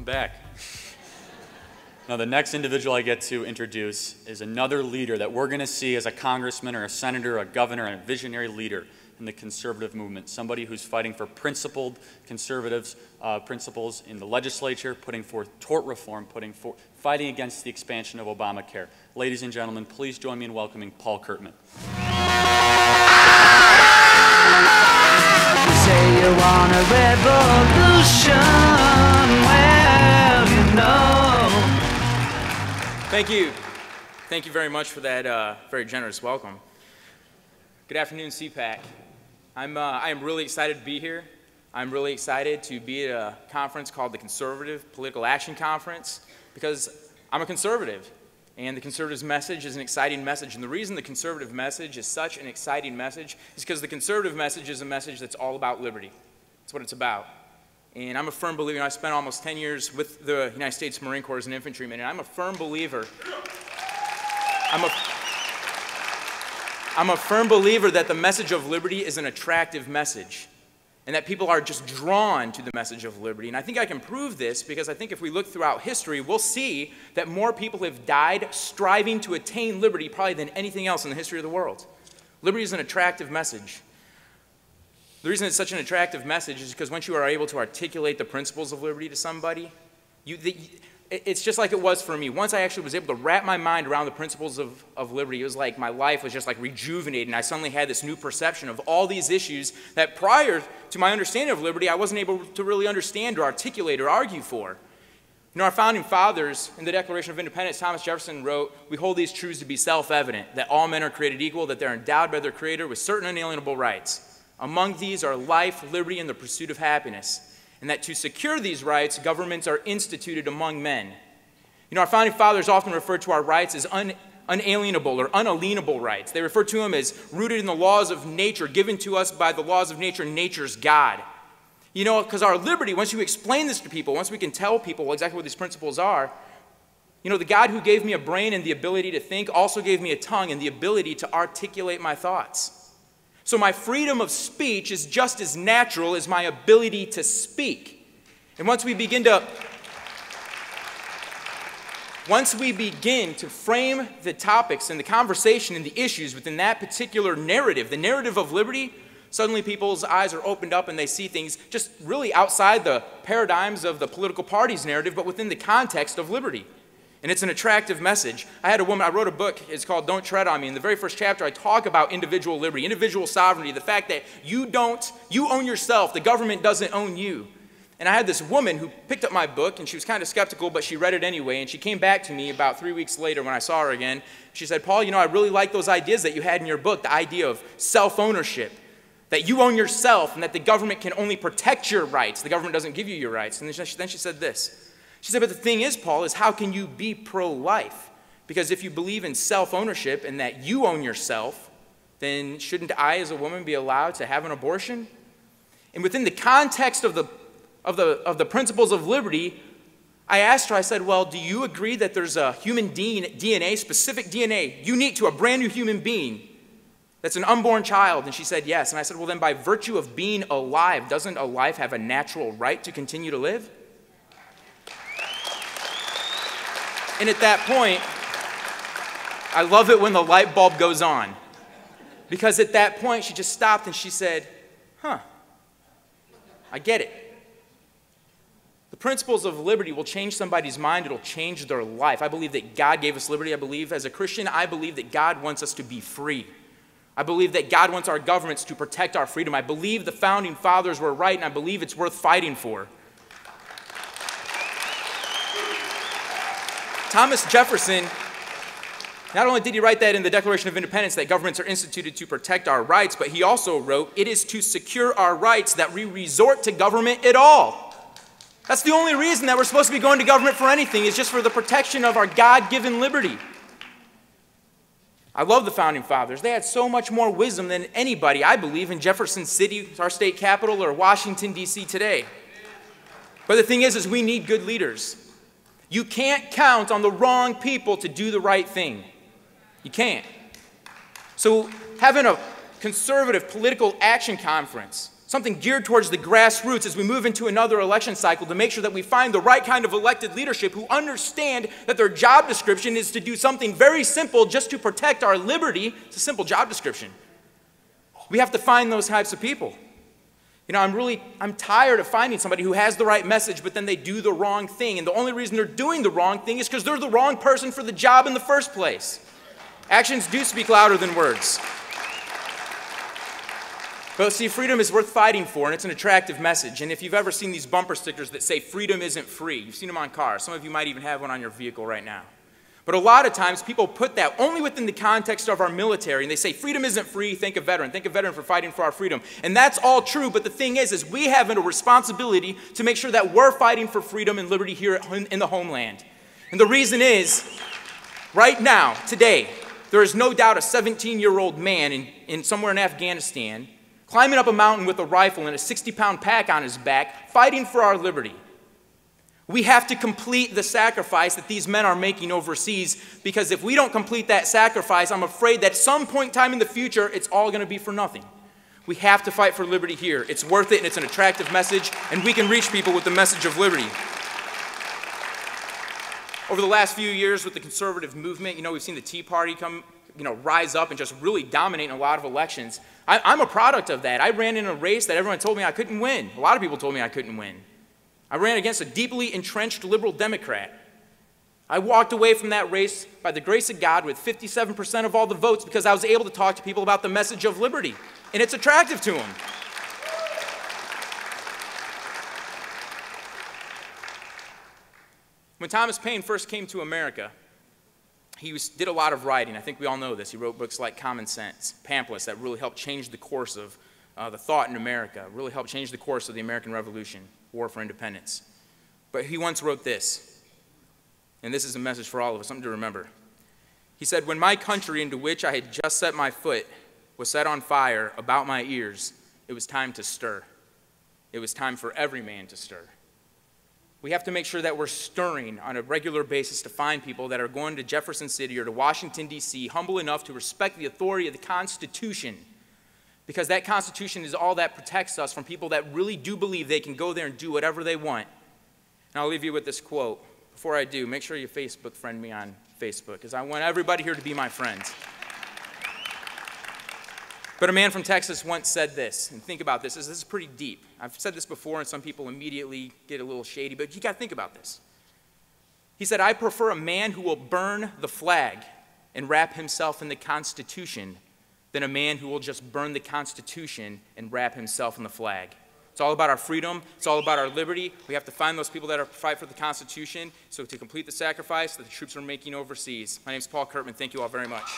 I'm back. Now, the next individual I get to introduce is another leader that we're going to see as a congressman or a senator, a governor, and a visionary leader in the conservative movement, somebody who's fighting for principled conservatives, principles in the legislature, putting forth tort reform, fighting against the expansion of Obamacare. Ladies and gentlemen, please join me in welcoming Paul Curtman. You say you want a revolution, well, you know. Thank you. Thank you very much for that very generous welcome. Good afternoon, CPAC. I am really excited to be here. I'm really excited to be at a conference called the Conservative Political Action Conference because I'm a conservative, and the conservative's message is an exciting message. And the reason the conservative message is such an exciting message is because the conservative message is a message that's all about liberty. That's what it's about. And I'm a firm believer. I spent almost 10 years with the United States Marine Corps as an infantryman, and I'm a firm believer. I'm a firm believer that the message of liberty is an attractive message, and that people are just drawn to the message of liberty. And I think I can prove this because I think if we look throughout history, we'll see that more people have died striving to attain liberty probably than anything else in the history of the world. Liberty is an attractive message. The reason it's such an attractive message is because once you are able to articulate the principles of liberty to somebody, it's just like it was for me. Once I actually was able to wrap my mind around the principles of liberty, it was like my life was just like rejuvenated, and I suddenly had this new perception of all these issues that prior to my understanding of liberty, I wasn't able to really understand or articulate or argue for. You know, our founding fathers in the Declaration of Independence, Thomas Jefferson wrote, "We hold these truths to be self-evident, that all men are created equal, that they're endowed by their Creator with certain unalienable rights. Among these are life, liberty, and the pursuit of happiness, and that to secure these rights, governments are instituted among men." You know, our founding fathers often referred to our rights as unalienable or unalienable rights. They referred to them as rooted in the laws of nature, given to us by the laws of nature, nature's God. You know, because our liberty, once you explain this to people, once we can tell people exactly what these principles are, you know, the God who gave me a brain and the ability to think also gave me a tongue and the ability to articulate my thoughts. So my freedom of speech is just as natural as my ability to speak. And once we begin to frame the topics and the conversation and the issues within that particular narrative, the narrative of liberty, suddenly people's eyes are opened up and they see things just really outside the paradigms of the political party's narrative, but within the context of liberty. And it's an attractive message. I wrote a book, it's called Don't Tread on Me. In the very first chapter, I talk about individual liberty, individual sovereignty, the fact that you own yourself, the government doesn't own you. And I had this woman who picked up my book, and she was kind of skeptical, but she read it anyway, and she came back to me about 3 weeks later when I saw her again. She said, "Paul, you know, I really like those ideas that you had in your book, the idea of self-ownership, that you own yourself and that the government can only protect your rights. The government doesn't give you your rights." And then she said this. She said, "But the thing is, Paul, is how can you be pro-life? Because if you believe in self-ownership and that you own yourself, then shouldn't I as a woman be allowed to have an abortion?" And within the context of the principles of liberty, I asked her, I said, "Well, do you agree that there's a human DNA, specific DNA, unique to a brand new human being that's an unborn child?" And she said, "Yes." And I said, "Well, then by virtue of being alive, doesn't a life have a natural right to continue to live?" And at that point, I love it when the light bulb goes on. Because at that point, she just stopped and she said, "Huh, I get it. The principles of liberty will change somebody's mind. It'll change their life. I believe that God gave us liberty. I believe as a Christian, I believe that God wants us to be free. I believe that God wants our governments to protect our freedom. I believe the founding fathers were right, and I believe it's worth fighting for." Thomas Jefferson, not only did he write that in the Declaration of Independence that governments are instituted to protect our rights, but he also wrote, "It is to secure our rights that we resort to government at all." That's the only reason that we're supposed to be going to government for anything, is just for the protection of our God-given liberty. I love the founding fathers. They had so much more wisdom than anybody, I believe, in Jefferson City, our state capital, or Washington, D.C. today. But the thing is we need good leaders. You can't count on the wrong people to do the right thing. You can't. So having a conservative political action conference, something geared towards the grassroots as we move into another election cycle to make sure that we find the right kind of elected leadership who understand that their job description is to do something very simple just to protect our liberty. It's a simple job description. We have to find those types of people. You know, I'm tired of finding somebody who has the right message, but then they do the wrong thing. And the only reason they're doing the wrong thing is because they're the wrong person for the job in the first place. Actions do speak louder than words. But see, freedom is worth fighting for, and it's an attractive message. And if you've ever seen these bumper stickers that say freedom isn't free, you've seen them on cars. Some of you might even have one on your vehicle right now. But a lot of times people put that only within the context of our military, and they say freedom isn't free, think a veteran for fighting for our freedom. And that's all true, but the thing is we have a responsibility to make sure that we're fighting for freedom and liberty here in the homeland. And the reason is, right now, today, there is no doubt a 17-year-old man in somewhere in Afghanistan climbing up a mountain with a rifle and a 60-pound pack on his back, fighting for our liberty. We have to complete the sacrifice that these men are making overseas, because if we don't complete that sacrifice, I'm afraid that at some point in time in the future, it's all going to be for nothing. We have to fight for liberty here. It's worth it, and it's an attractive message, and we can reach people with the message of liberty. Over the last few years with the conservative movement, we've seen the Tea Party rise up and just really dominate in a lot of elections. I'm a product of that. I ran in a race that everyone told me I couldn't win. A lot of people told me I couldn't win. I ran against a deeply entrenched liberal Democrat. I walked away from that race by the grace of God with 57% of all the votes because I was able to talk to people about the message of liberty, and it's attractive to them. When Thomas Paine first came to America, he did a lot of writing. I think we all know this. He wrote books like Common Sense, pamphlets that really helped change the course of the thought in America, really helped change the course of the American Revolution, War for Independence. But he once wrote this, and this is a message for all of us, something to remember. He said, "When my country into which I had just set my foot was set on fire about my ears, it was time to stir. It was time for every man to stir." We have to make sure that we're stirring on a regular basis to find people that are going to Jefferson City or to Washington, D.C., humble enough to respect the authority of the Constitution, because that Constitution is all that protects us from people that really do believe they can go there and do whatever they want. And I'll leave you with this quote. Before I do, make sure you Facebook friend me on Facebook, because I want everybody here to be my friends. But a man from Texas once said this, and think about this. This is pretty deep. I've said this before, and some people immediately get a little shady, but you got to think about this. He said, "I prefer a man who will burn the flag and wrap himself in the Constitution than a man who will just burn the Constitution and wrap himself in the flag." It's all about our freedom. It's all about our liberty. We have to find those people that are fight for the Constitution, so to complete the sacrifice that the troops are making overseas. My name is Paul Curtman. Thank you all very much.